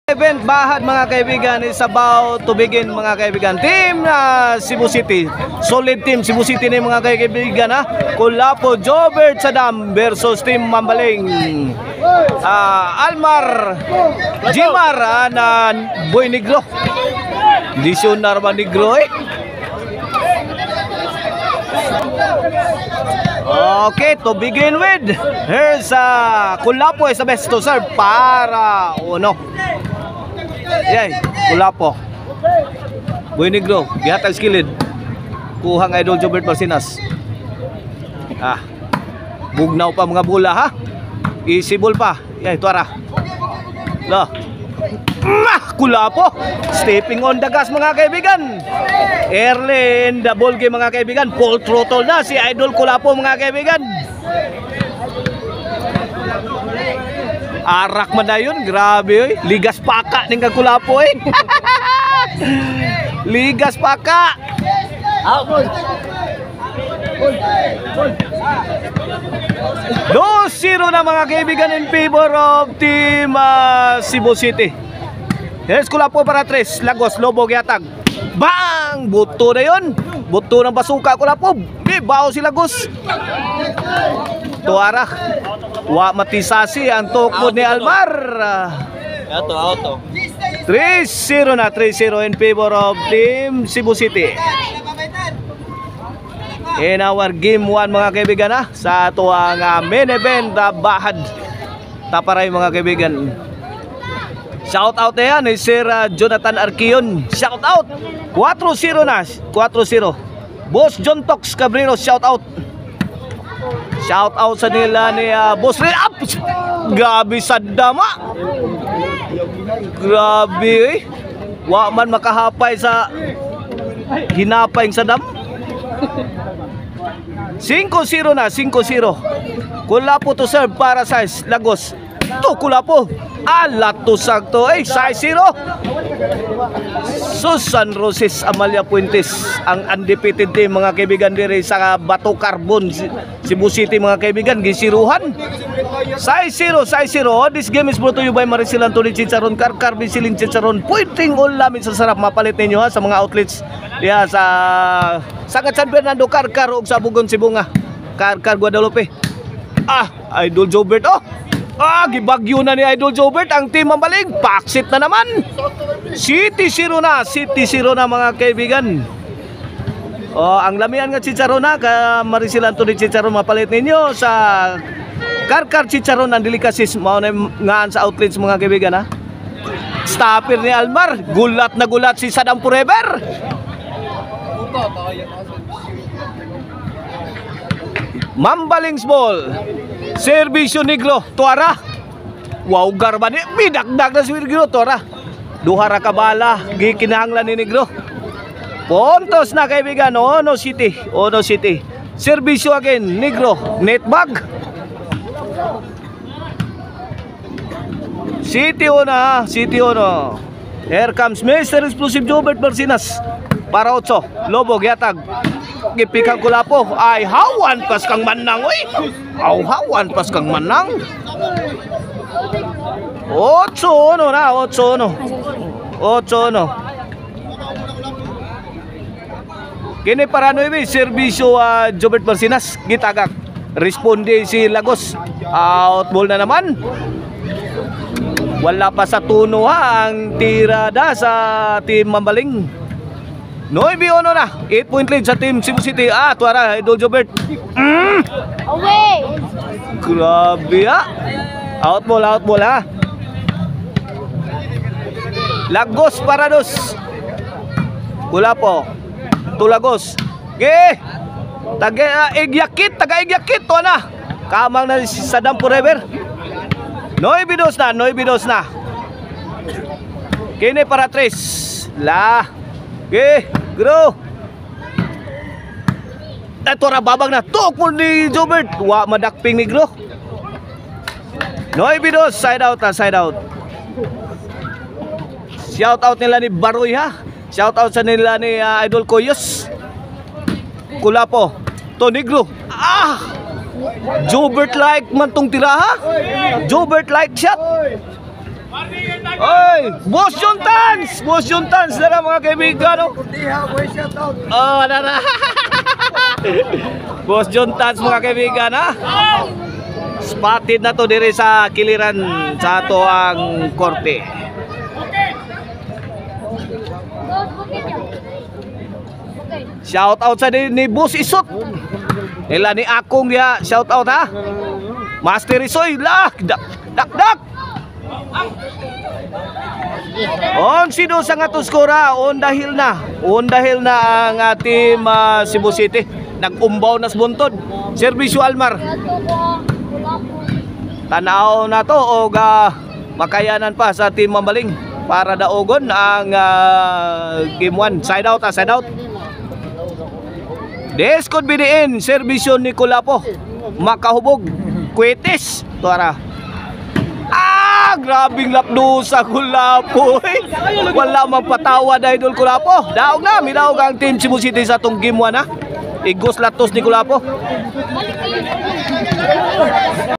Event bahad mga kaibigan is about to begin mga kaibigan. Team Cebu City, solid team Cebu City ni mga kaibigan ha. Kulapo Jobert Sadam versus Team Mambaling. Almar Jimar na Boy Negro. Disionar ba Negro eh? Okay, to begin with, here's Kulapo is the best to serve para uno. Yay, Kulapo. Boy Negro, gihatag skilled. Kuhang Idol Jobert Marcinas. Bugnaw pa mga bola ha. Easy ball pa. Yay, tuara. Lo. Kulapo. Stepping on the gas mga kaibigan. Early in the ball game mga kaibigan. Full throttle na si Idol Kulapo mga kaibigan. Arak man na yun, grabe eh. Ligas paka ning Kulapo eh. Ligas paka. 2-0 na mga kaibigan in favor of Team Cebu City. Here's Kulapo para 3. Lagos, Lobo, Giatag. Bang! Buto na yun. Buto ng basuka Kulapo. Bao si Lagos. Tuara. Wa matisasi ang tukod ni Almar. Auto. 3-0 na. 3-0 in favor of Team Cebu City. In our game 1 mga kaibigan ha. Sa ito ang main event bahad. Taparay mga kaibigan. Shout out na yan Sir Jonathan Arquion. Shout out 4-0 na. 4-0. Boss John Tox Cabrero. Shout out. Shout out sa nila ni Boss Red Up. Grabe sadama. Grabe eh. Wa man makahapay sa hinapay sa dam. 5-0 na. 5-0. Kulapo to serve para sa Lagos. To Kulapo. Lato sakto eh. 6-0. Susan Roses Amalia Puentes ang undefeated team mga kaibigan dire sa Bato Carbon Cebu City mga kaibigan. Gisiruhan 6-0. This game is brought to you by Maricel Anthony Chicharon Karkar Bisiling Chicharon. Pwedeng ulamin sa sarap. Mapalit ninyo ha sa mga outlets diya sa Sangat San Fernando Karkar ug sa Bugon Sibunga Karkar Guadalupe. Idol Jobert gibagyo na ni Idol Jobert ang team Mambaling. Paksit na naman. City 0 na. City 0 na mga kaibigan. Ang lamian nga Chicharon na ka Maricel Anthony Chicharon mapalit ninyo sa Karkar Chicharon ang delikasis mao na ngaan sa outlets mga kaibigan ha. Stopper ni Almar. Gulat na gulat si Sadam Forever. Mambaling's ball. Servisyo Negro, tuara. Wow, garba ni bidagdag na si Negro, tuara. Duha ra ka bala, gikinahanglan ni Negro. Puntos na kaibigan, Ono City. Servisyo again, Negro, netbag. City una. Here comes Mr. Explosive Jobert Marcinas. Para 8, Lobo, Giatag. Gipikang Kulapo. Ay, hawan pas kang manang, oy. Hawan pas kang manang. 8-1 na, 8-1. Kini para 9, Servisyo Jobert Marcinas. Gitagak. Responde si Lagos. Out ball na naman. Wala pa sa tuno ang tirada sa Team Mambaling. 9-1 na. 8 point lead sa Team Cebu City. Tuara Idol Jobert. Away. Grabe ha. Out ball ha. Lagos para 2. Kulapo. Tulagos. Taga-Igyakit to na. Kamang na si Sadam Forever. 9-2 na. Kini para 3. Gro. Ito ra babag na. Tok mo ni Jobert. Wa madakping ni Gro. 9-2. Side out. Shout out nila ni Baroy ha. Shout out sa nila ni Idol Koyos. Kulapo. To Negro. Jobert like man tong tiraha. Jobert like shot. Oy, Ay, Boss Juntans! Boss Juntans na lang mga kaibigan. Oh, na. Boss Juntans mga kaibigan ha. Spotted na to dire sa kiliran sa ato ang korte. Shout out sa ni Boss Isot. Nila ni Akong dia, shout out ha. Master Isoy, dak. On sino sa nga to skora, on dahil na ang team Cebu City. Nag-umbaw na sa buntod. Servisyo Almar. Tanaw na to o makayanan pa sa team Mambaling para daogon ang game 1. Side out. This could be the end. Servisyo ni Kulapo. Makahubog. Kwetes. Tuara. Grabing lapdo sa Kulapo. Wala magpatawa na idol Kulapo. Daog na. Minaog ang team Cebu City sa itong game 1 ha. Igos latos ni Kulapo.